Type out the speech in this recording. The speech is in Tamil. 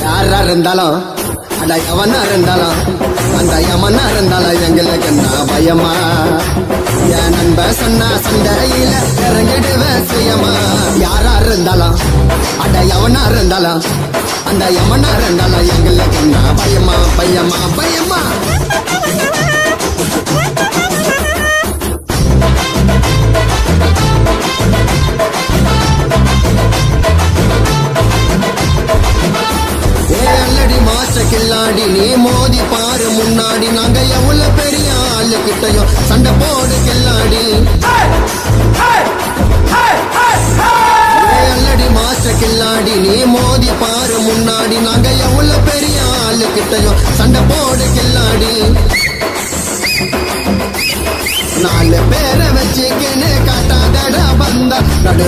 யாரா இருந்தாலும் அட எவனா இருந்தாலும் அந்த யமனா இருந்தாலும் எங்களுக்கு என்ன பயமா என் நண்ப சொன்னா சண்டையில இறங்கிடுவேன் சுயமா யாரா இருந்தாலும் அட எவனா இருந்தாலும் அந்த யமனா இருந்தாலும் எங்களுக்கு என்ன பயமா பயமா பயமா கில்லாடி நீ மோதி பாரு முன்னாடி நாங்க எவ்வளவு பெரிய ஆளு கிட்டையும் சண்டை போடு கில்லாடி அல்லடி மாஸ்டர் கில்லாடி நீ மோதி பாரு முன்னாடி நாங்க எவ்வளவு பெரிய ஆளு கிட்டையும் சண்டை போடு கில்லாடி நாலு பேரை வச்சுக்கின்னு காட்டாதடா வந்தா நடு